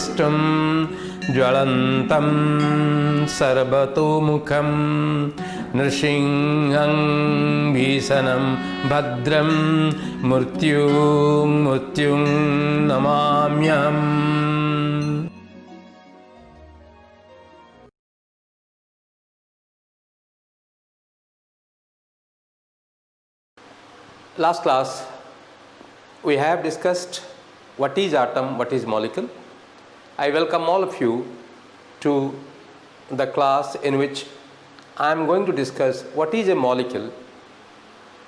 दृष्टुं ज्वलन्तं सर्वतोमुखं नृसिंहं भीषणं भद्रं मृत्युं नमाम्यहम्. Last class we have discussed what is atom, what is molecule. I welcome all of you to the class in which I am going to discuss what is a molecule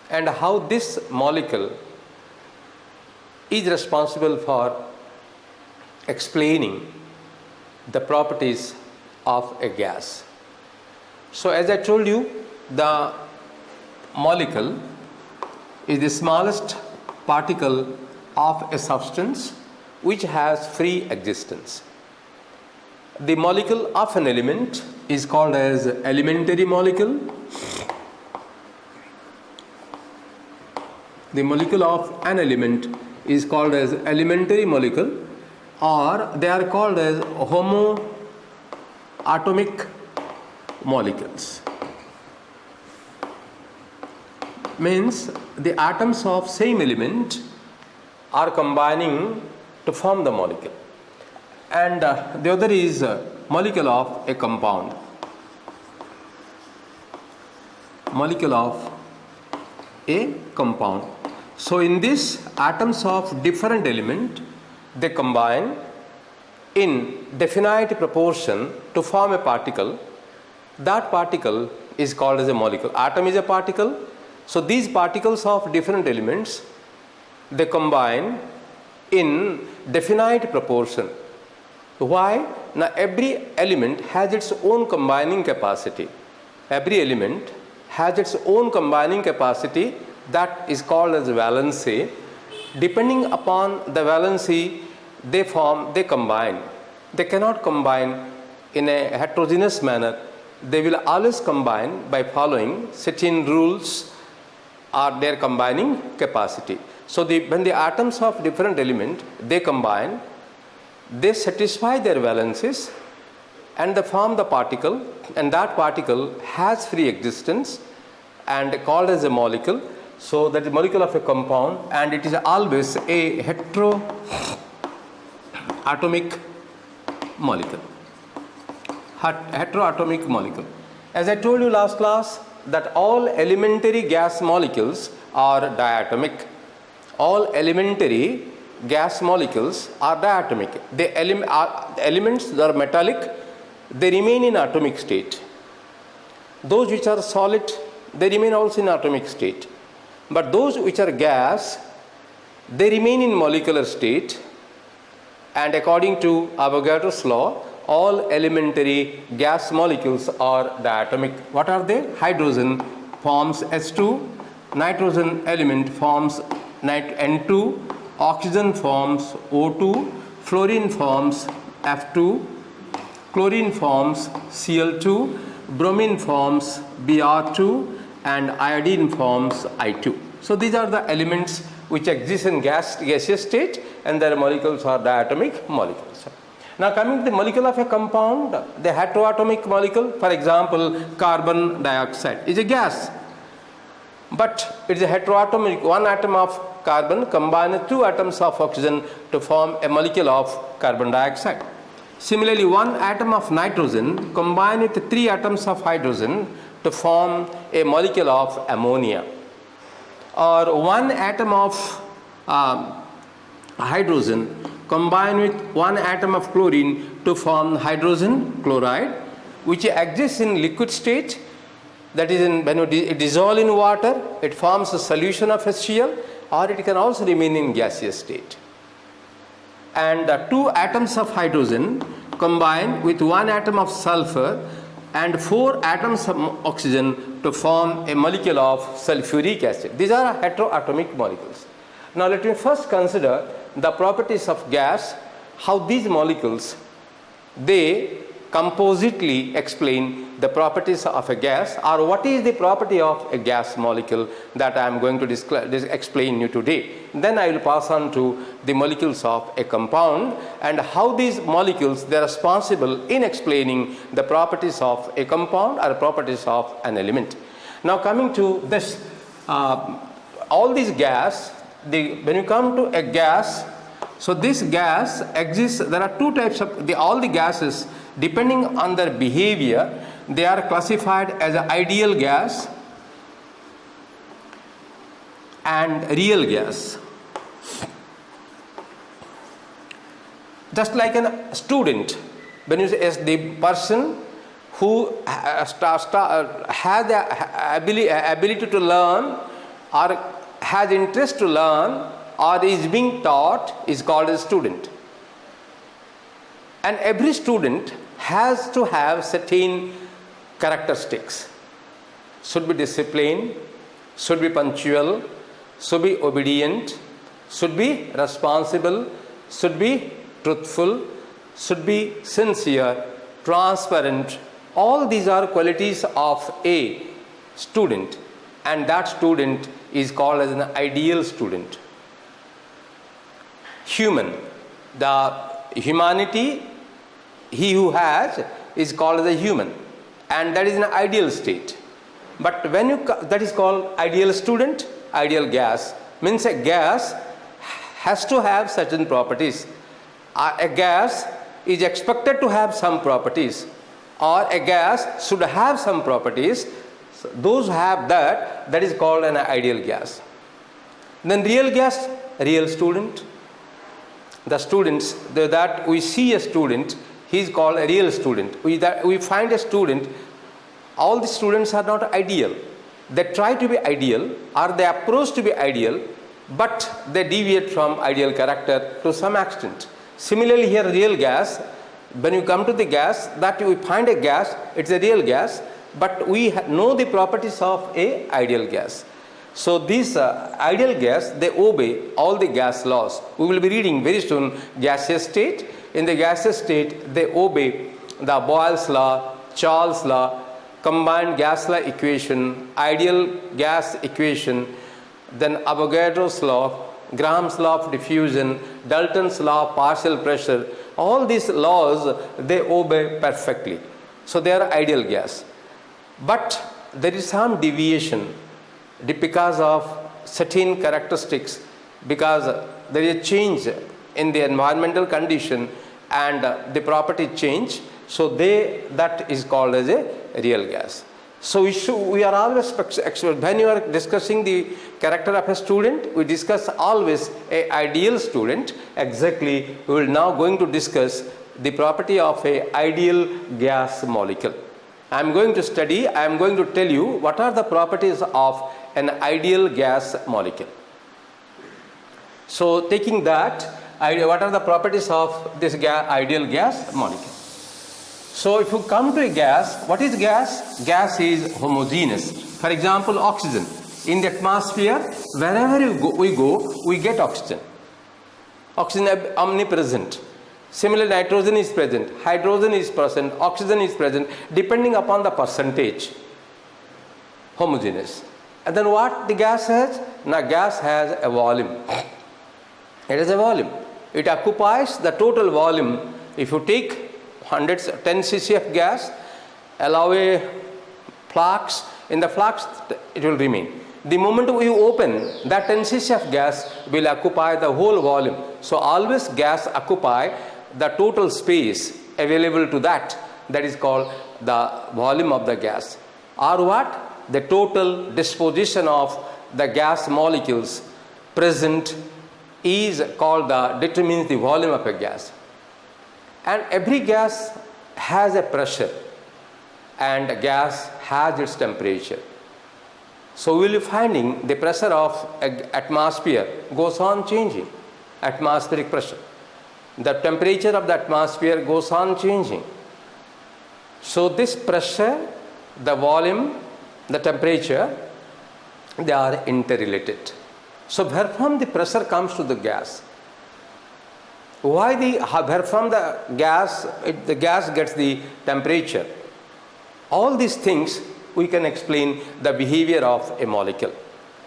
and how this molecule is responsible for explaining the properties of a gas. So as I told you, the molecule is the smallest particle of a substance which has free existence. The molecule of an element is called as elementary molecule. The molecule of an element is called as elementary molecule, or they are called as homoatomic molecules. Means the atoms of same element are combining to form the molecule, and the other is molecule of a compound. Molecule of a compound. So in this, atoms of different element, they combine in definite proportion to form a particle. That particle is called as a molecule. Atom is a particle. So these particles of different elements, they combine in definite proportion. Why? Now every element has its own combining capacity. Every element has its own combining capacity, that is called as valency. Depending upon the valency, they combine. They cannot combine in a heterogeneous manner. They will always combine by following certain rules are their combining capacity. So when the atoms of different element, they combine, they satisfy their valencies and they form the particle, and that particle has free existence and called as a molecule. So that is molecule of a compound, and it is always a heteroatomic molecule. Heteroatomic molecule. As I told you last class, that all elementary gas molecules are diatomic. All elementary gas molecules are diatomic. The elements that are metallic, they remain in atomic state. Those which are solid, they remain also in atomic state. But those which are gas, they remain in molecular state. And according to Avogadro's law, all elementary gas molecules are diatomic. What are they? Hydrogen forms H2, nitrogen element forms N2, oxygen forms O2, fluorine forms F2, chlorine forms Cl2, bromine forms Br2, and iodine forms I2. So these are the elements which exist in gaseous state, and their molecules are diatomic molecules. Now coming to the molecule of a compound, the heteroatomic molecule, for example, carbon dioxide is a gas, but it is a heteroatomic. One atom of carbon combines with two atoms of oxygen to form a molecule of carbon dioxide. Similarly, one atom of nitrogen combines with three atoms of hydrogen to form a molecule of ammonia. Or one atom of hydrogen combine with one atom of chlorine to form hydrogen chloride, which exists in liquid state, that is when it dissolves in water, it forms a solution of HCl, or it can also remain in gaseous state. And two atoms of hydrogen combine with one atom of sulfur and four atoms of oxygen to form a molecule of sulfuric acid. These are heteroatomic molecules. Now let me first consider the properties of gas, how these molecules, they compositely explain the properties of a gas, or what is the property of a gas molecule, that I am going to explain you today. Then I will pass on to the molecules of a compound and how these molecules, they are responsible in explaining the properties of a compound or properties of an element. Now coming to this, all these gas, when you come to a gas, so this gas exists, there are two types of, all the gases, depending on their behavior, they are classified as an ideal gas and real gas. Just like a student, when you say as the person who has the ability to learn, or has interest to learn, or is being taught, is called a student. And every student has to have certain characteristics. Should be disciplined, should be punctual, should be obedient, should be responsible, should be truthful, should be sincere, transparent. All these are qualities of a student, and that student is called as an ideal student. Human, the humanity he who has is called as a human, and that is an ideal state. But when you, that is called ideal student, ideal gas, means a gas has to have certain properties. A gas is expected to have some properties, or a gas should have some properties. So those who have that, that is called an ideal gas. Then real gas, real student. The students, that we see a student, he is called a real student. We find a student, all the students are not ideal. They try to be ideal, or they approach to be ideal, but they deviate from ideal character to some extent. Similarly here, real gas, when you come to the gas, that we find a gas, it's a real gas, but we know the properties of a ideal gas. So these ideal gas, they obey all the gas laws. We will be reading very soon gaseous state. In the gaseous state, they obey the Boyle's law, Charles' law, combined gas law equation, ideal gas equation, then Avogadro's law, Graham's law of diffusion, Dalton's law of partial pressure. All these laws, they obey perfectly. So they are ideal gas. But there is some deviation because of certain characteristics, because there is a change in the environmental condition and the property change. So that is called as a real gas. So we are always, when you are discussing the character of a student, we discuss always a ideal student. Exactly, we will now going to discuss the property of a ideal gas molecule. I am going to tell you what are the properties of an ideal gas molecule. So taking that, what are the properties of this ideal gas molecule? So if you come to a gas, what is gas? Gas is homogeneous. For example, oxygen. In the atmosphere, wherever we go, we get oxygen. Oxygen is omnipresent. Similarly, nitrogen is present, hydrogen is present, oxygen is present, depending upon the percentage. Homogeneous. And then what the gas has? Now gas has a volume. It has a volume. It occupies the total volume. If you take 10 cc of gas, allow a flask, in the flask it will remain. The moment we open, that 10 cc of gas will occupy the whole volume. So always gas occupy the total space available to that. That is called the volume of the gas. Or what? The total disposition of the gas molecules present is called determines the volume of a gas. And every gas has a pressure, and a gas has its temperature. So we will be finding the pressure of an atmosphere goes on changing, atmospheric pressure. The temperature of the atmosphere goes on changing. So this pressure, the volume, the temperature, they are interrelated. So where from the pressure comes to the gas? Why where from the gas, the gas gets the temperature. All these things we can explain the behavior of a molecule.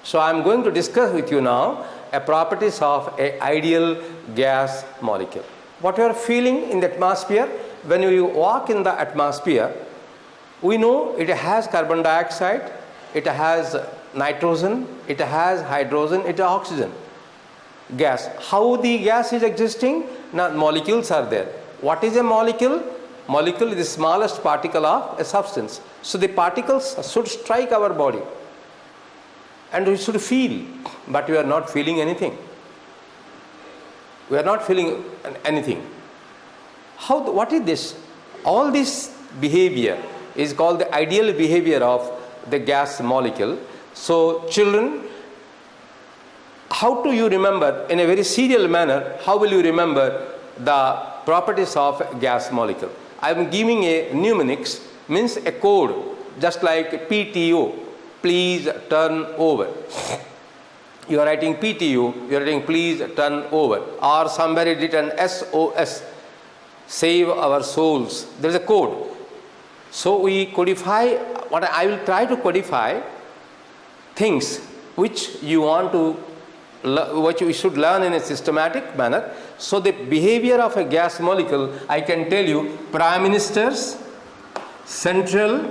So I am going to discuss with you now a properties of an ideal gas molecule. What you are feeling in the atmosphere, when you walk in the atmosphere, we know it has carbon dioxide, it has nitrogen, it has hydrogen, it has oxygen. Gas. How the gas is existing? Now molecules are there. What is a molecule? Molecule is the smallest particle of a substance. So the particles should strike our body and we should feel, but we are not feeling anything. We are not feeling anything. What is this? All this behavior is called the ideal behavior of the gas molecule. So children, how do you remember in a very serial manner, how will you remember the properties of a gas molecule? I am giving a mnemonics, means a code, just like PTO, please turn over. You are writing PTU, you are writing please turn over, or somebody written SOS, save our souls. There is a code. So we codify, what I will try to codify things which you want to, which we should learn in a systematic manner. So the behavior of a gas molecule, I can tell you: Prime Ministers, Central,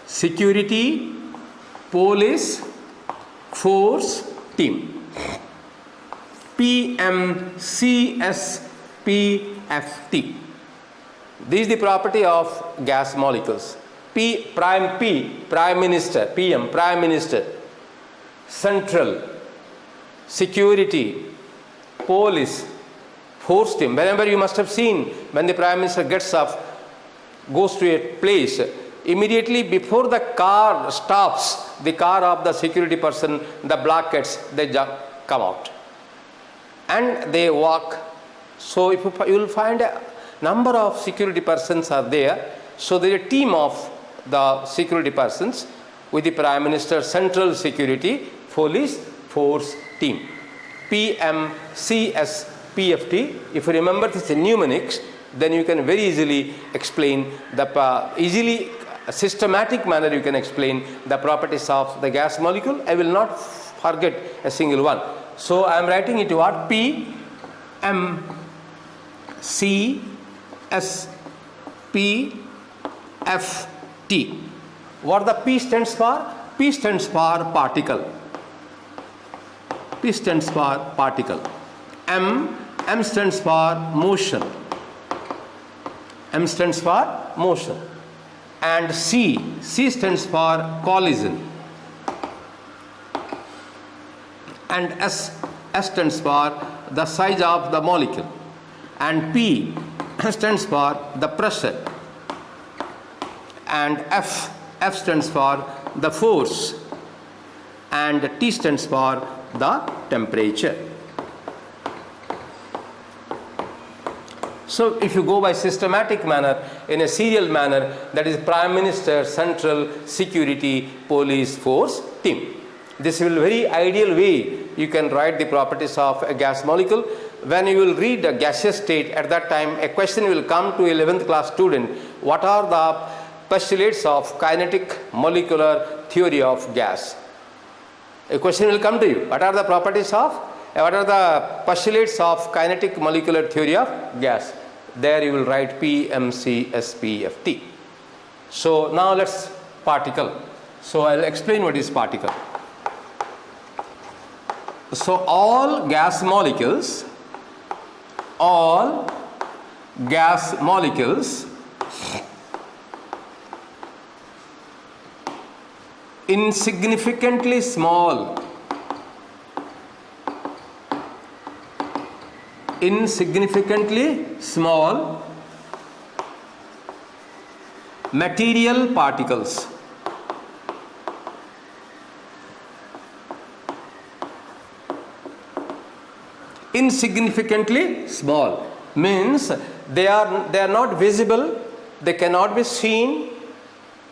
Security, Police, Force, Team. PMCSPFT. This is the property of gas molecules. Prime Minister, PM, Prime Minister, Central, Security, Police, Force Team. Whenever you must have seen, when the Prime Minister gets up, goes to a place, immediately before the car stops, the car of the security person, the blackets, they come out and they walk. So if you will find a number of security persons are there. So there is a team of the security persons with the Prime Minister, Central, Security, Police, Force, Team. PMCSPFT. If you remember this mnemonics, then you can very easily explain the systematic manner you can explain the properties of the gas molecule. I will not forget a single one. So I am writing it what? PMCSPFT. What the P stands for? P stands for particle. P stands for particle. M stands for motion. M stands for motion. And C stands for collision. And S stands for the size of the molecule. And P stands for the pressure. And F stands for the force. And T stands for the temperature. So if you go by systematic manner, in a serial manner, that is Prime Minister, Central, Security, Police, Force, Team. This will very ideal way you can write the properties of a gas molecule. When you will read the gaseous state, at that time a question will come to 11th class student: what are the postulates of kinetic molecular theory of gas? A question will come to you: what are the properties of, what are the postulates of kinetic molecular theory of gas? There you will write PMCSPFT. So now let's particle. So I'll explain what is particle. So all gas molecules insignificantly small material particles insignificantly small means they are not visible, they cannot be seen,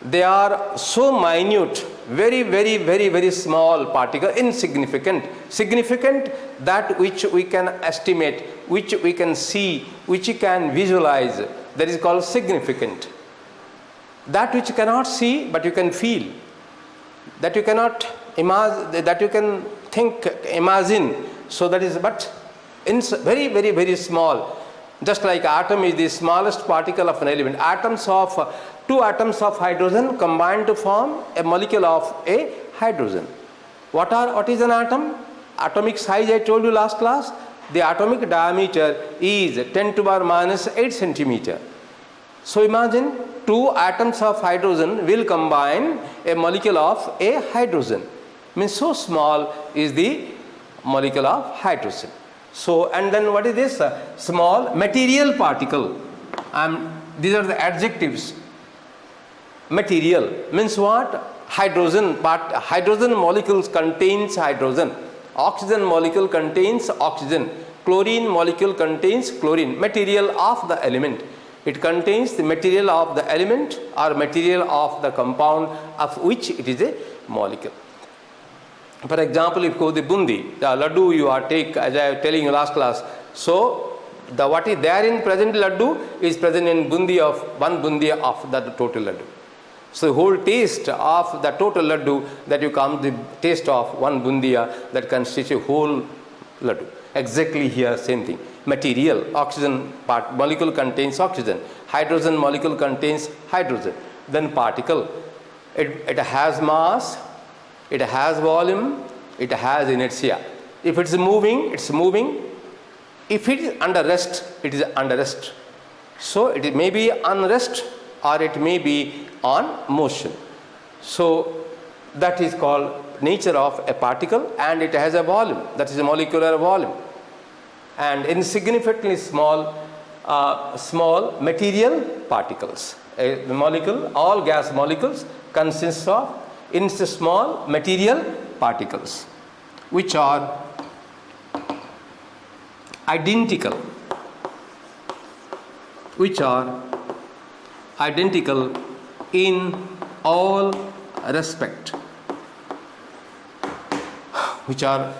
they are so minute very small particle, insignificant. Significant, that which we can estimate, which we can see, which we can visualize, that is called significant. That which you cannot see but you can feel, that you cannot imagine, that you can think, imagine, so that is but very small. Just like atom is the smallest particle of an element. Two atoms of hydrogen combine to form a molecule of a hydrogen. What is an atom? Atomic size, I told you last class. The atomic diameter is 10 to the power minus 8 centimeter. So imagine two atoms of hydrogen will combine a molecule of a hydrogen. Means so small is the molecule of hydrogen. So, and then what is this? Small material particle. These are the adjectives. Material means what? Hydrogen molecules contains hydrogen. Oxygen molecule contains oxygen. Chlorine molecule contains chlorine. Material of the element. It contains the material of the element or material of the compound of which it is a molecule. For example, if you go the bundi, the laddu you are take, as I was telling you last class. So the what is there in present laddu is present in bundi of one bundi of the total laddu. So the whole taste of the total laddu that you come the taste of one bundiya that constitutes a whole laddu. Exactly here same thing. Material, oxygen molecule contains oxygen. Hydrogen molecule contains hydrogen. Then particle. It has mass. It has volume, it has inertia. If it's moving, it's moving. If it is under rest, it is under rest. So it may be on rest or it may be on motion. So that is called nature of a particle, and it has a volume, that is a molecular volume. And insignificantly small material particles. A molecule, all gas molecules consist of small material particles which are identical in all respect,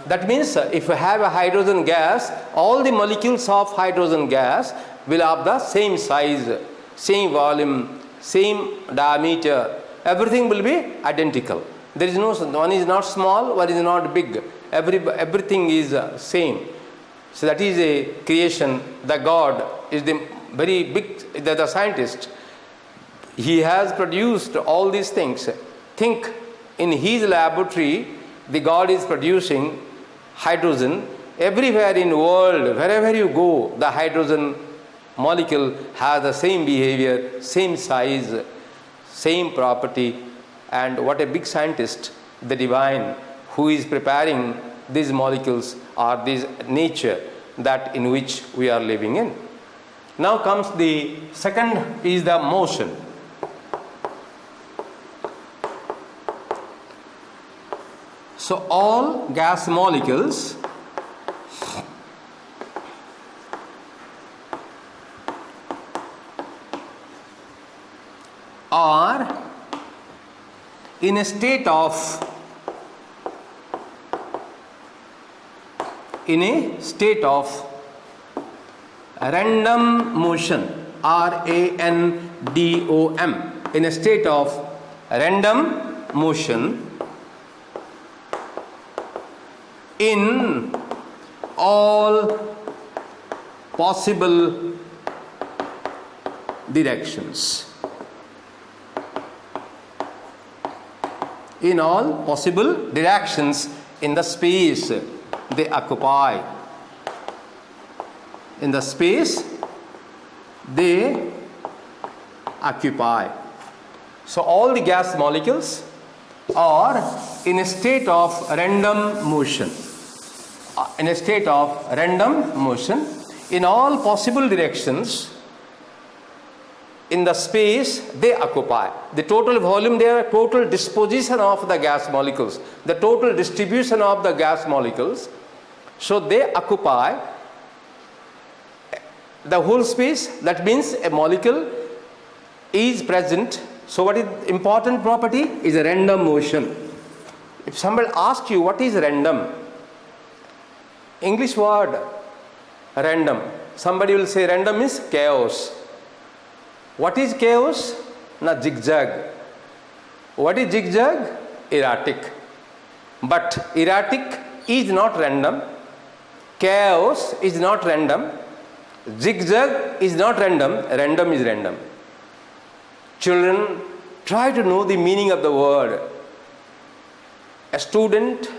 that means if you have a hydrogen gas, all the molecules of hydrogen gas will have the same size, same volume, same diameter. Everything will be identical. There is no, one is not small, one is not big. Everything is same. So that is a creation. The God is the very big, the scientist. He has produced all these things. Think in his laboratory, the God is producing hydrogen. Everywhere in the world, wherever you go, the hydrogen molecule has the same behavior, same size, same property. And what a big scientist, the divine, who is preparing these molecules or this nature that in which we are living in. Now comes the second is the motion. So all gas molecules are in a state of random motion, RANDOM, in a state of random motion in all possible directions. In all possible directions in the space they occupy. In the space they occupy. So all the gas molecules are in a state of random motion. In a state of random motion in all possible directions in the space they occupy. The total volume, their total disposition of the gas molecules, the total distribution of the gas molecules. So they occupy the whole space. That means a molecule is present So what is important property? Is a random motion. If somebody asks you what is random, English word random, somebody will say random is chaos. What is chaos? Na zigzag. What is zigzag? Erratic. But erratic is not random. Chaos is not random. Zigzag is not random. Random is random. Children, try to know the meaning of the word. A student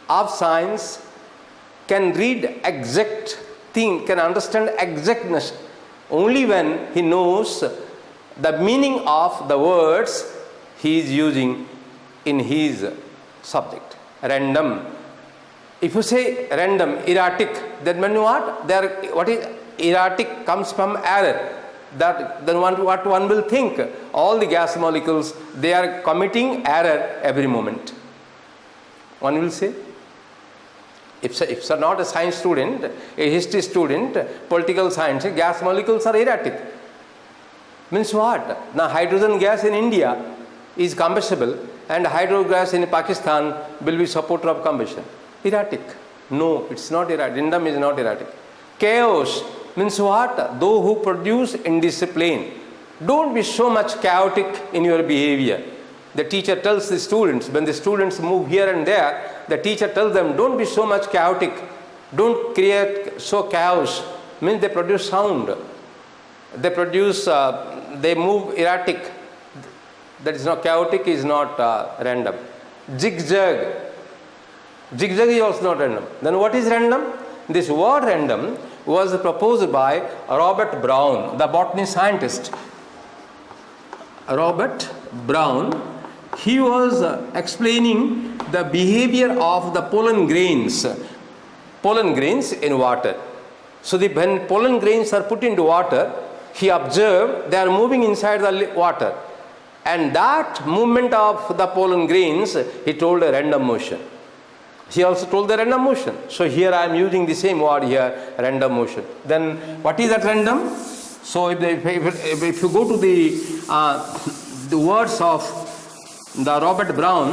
of science can read exact thing, can understand exactness only when he knows the meaning of the words he is using in his subject. Random. If you say random, erratic, then mean what? What is erratic comes from error. Then what one will think, all the gas molecules, they are committing error every moment. One will say, if not a science student, a history student, political science, gas molecules are erratic. Means what? Now hydrogen gas in India is combustible and hydrogen gas in Pakistan will be supporter of combustion. Erratic. No, it's not erratic. Random is not erratic. Chaos means what? Those who produce indiscipline. Don't be so much chaotic in your behavior. The teacher tells the students, when the students move here and there, the teacher tells them, don't be so much chaotic. Don't create so chaos. Means they produce sound. They produce, they move erratic. That is not chaotic, is not random. Zigzag. Zigzag is also not random. Then what is random? This word random was proposed by Robert Brown, the botany scientist. Robert Brown, he was explaining the behavior of the pollen grains in water. So when pollen grains are put into water, he observed they are moving inside the water. And that movement of the pollen grains, he told a random motion. He also told the random motion. So here I am using the same word here, random motion. Then what is that random? So if you go to the words of the Robert Brown,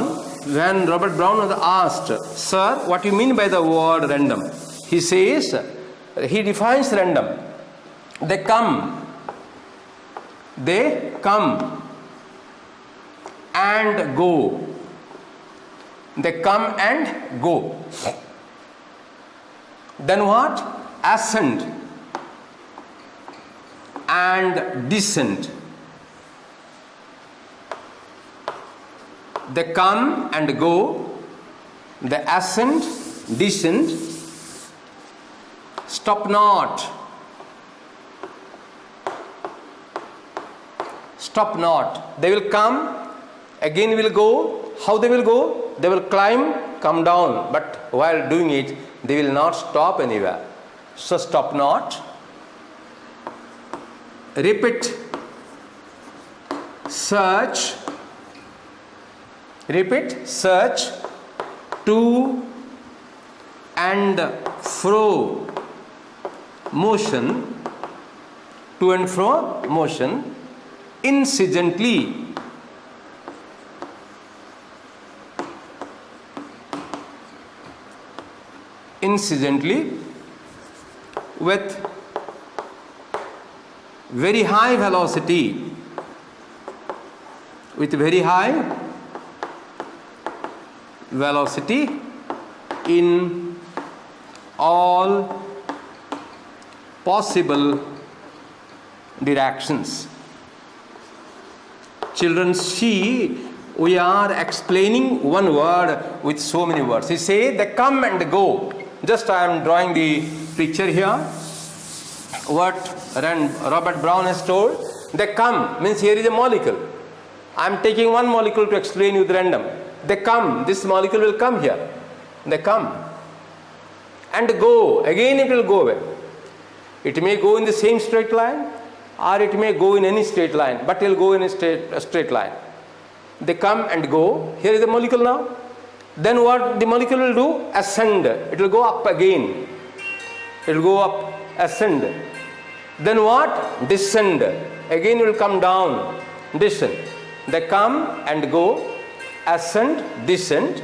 when Robert Brown was asked, sir, what do you mean by the word random? He says, he defines random. They come and go. They come and go. Then what? Ascend and descend. They come and go. They ascend, descend. Stop not. Stop not. They will come, again will go. How they will go? They will climb, come down, but while doing it, they will not stop anywhere. So stop not. Repeat. Search. Repeat. Search. To and fro. Motion. To and fro. Motion. Incidentally. Incidentally, with very high velocity, in all possible directions. Children, see, we are explaining one word with so many words. He say they come and go. Just I am drawing the picture here. What Robert Brown has told. They come means here is a molecule. I am taking one molecule to explain you the random. They come. This molecule will come here. They come and go. Again it will go away. It may go in the same straight line, or it may go in any straight line, but it will go in a straight line. They come and go. Here is the molecule now. Then what the molecule will do? Ascend. It will go up again. It will go up, ascend. Then what? Descend. Again it will come down, descend. They come and go, ascend, descend.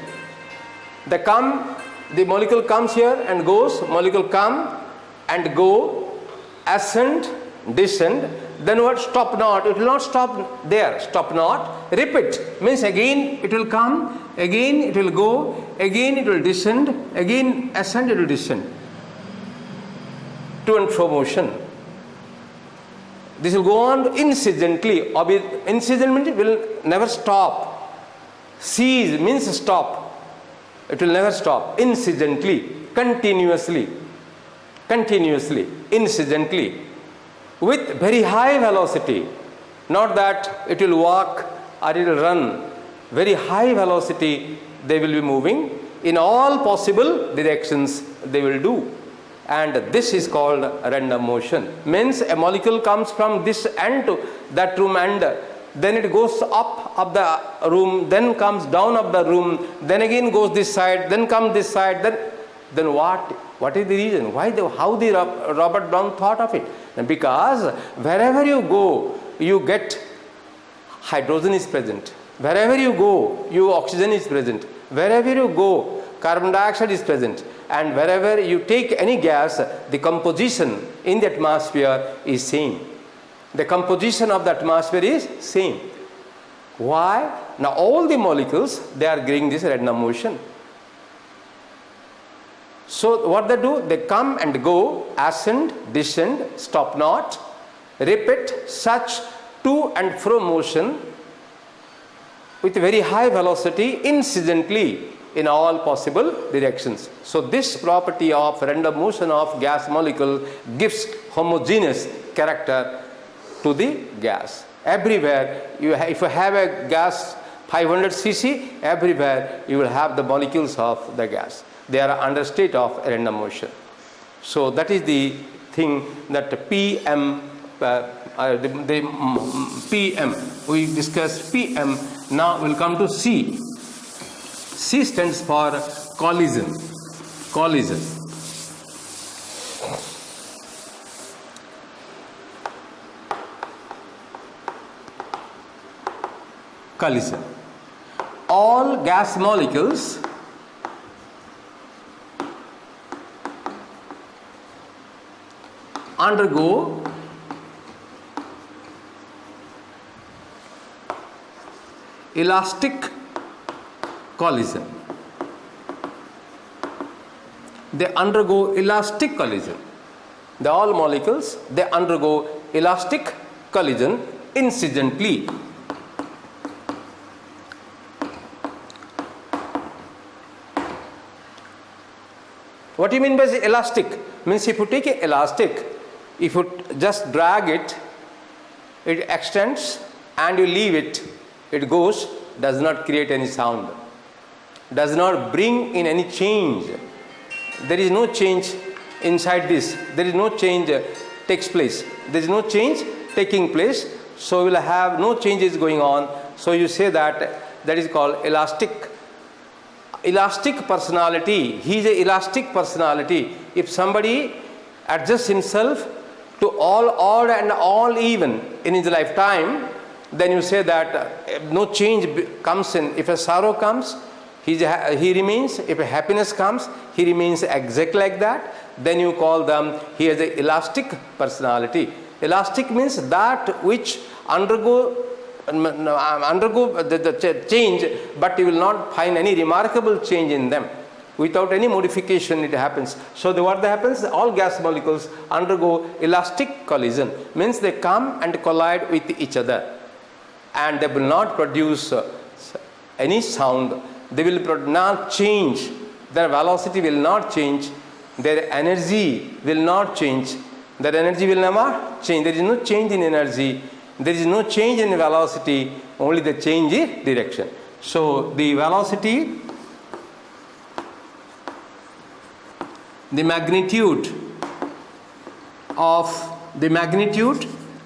They come, the molecule comes here and goes, molecule come and go, ascend, descend. Then what? Stop not. It will not stop there. Stop not. Repeat. Means again it will come, again it will go, again it will descend, again ascend, it will descend. To and fro motion. This will go on incidentally. Incident means it will never stop. Cease means stop. It will never stop. Incidentally, continuously, incidentally, with very high velocity. Not that it will walk or it will run. Very high velocity they will be moving. In all possible directions they will do. And this is called random motion. Means a molecule comes from this end to that room and then it goes up the room, then comes down of the room, then again goes this side, then comes this side, then what is the reason? How the Robert Brown thought of it? And because wherever you go, you get hydrogen is present. Wherever you go, oxygen is present. Wherever you go, carbon dioxide is present. And wherever you take any gas, the composition in the atmosphere is same. The composition of the atmosphere is same. Why? Now all the molecules, they are getting this random motion. So what they do? They come and go, ascend, descend, stop not, repeat such to and fro motion with very high velocity incidentally in all possible directions. So this property of random motion of gas molecule gives homogeneous character to the gas. Everywhere, if you have a gas 500 cc, everywhere you will have the molecules of the gas. They are under state of random motion. So that is the thing that PM, PM, we discussed PM. Now we'll come to C. C stands for collision. Collision. Collision. All gas molecules undergo elastic collision. They undergo elastic collision. All molecules, they undergo elastic collision incidentally. What do you mean by elastic? Means if you take an elastic, if you just drag it, it extends and you leave it, it goes, does not create any sound, does not bring in any change. There is no change inside this. There is no change takes place. There is no change taking place. So we will have no changes going on. So you say that is called elastic. Elastic personality. He is an elastic personality. If somebody adjusts himself to all odd and all even in his lifetime, then you say that no change comes in. If a sorrow comes, he remains. If a happiness comes, he remains exact like that. Then you call them, he has an elastic personality. Elastic means that which undergo the change, but you will not find any remarkable change in them. Without any modification it happens. So what happens? All gas molecules undergo elastic collision. Means they come and collide with each other. And they will not produce any sound. They will not change. Their velocity will not change. Their energy will not change. Their energy will never change. There is no change in energy. There is no change in velocity. Only the change in direction. So the velocity, the magnitude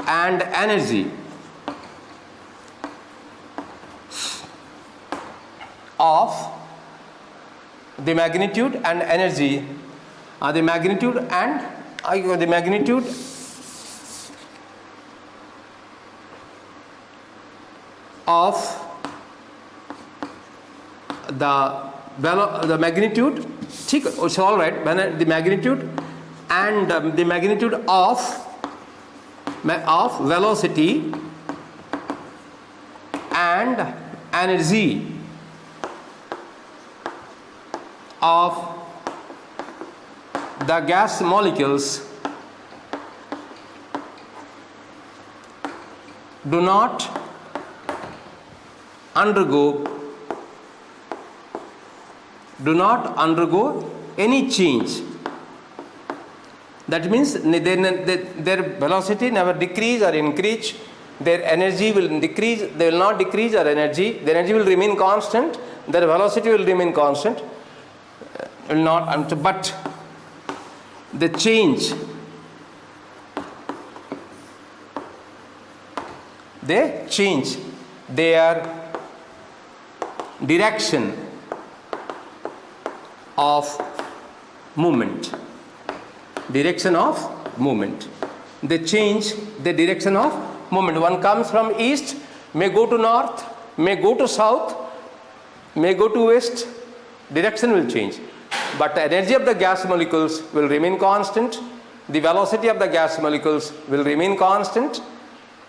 and energy of the magnitude and energy the magnitude of the magnitude, it's all right, the magnitude and the magnitude of velocity and energy of the gas molecules do not undergo any change. That means their velocity never decrease or increase, their energy will decrease, they will not decrease their energy, their energy will remain constant, their velocity will remain constant, will not, but the change, they change their direction of movement. Direction of movement. They change the direction of movement. One comes from east, may go to north, may go to south, may go to west. Direction will change. But the energy of the gas molecules will remain constant. The velocity of the gas molecules will remain constant.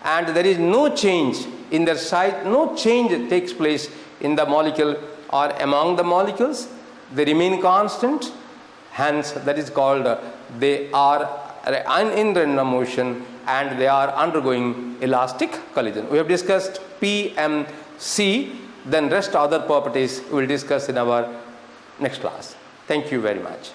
And there is no change in their size, no change takes place in the molecule or among the molecules. They remain constant. Hence, that is called they are in random motion and they are undergoing elastic collision. We have discussed PMC, then rest other properties we will discuss in our next class. Thank you very much.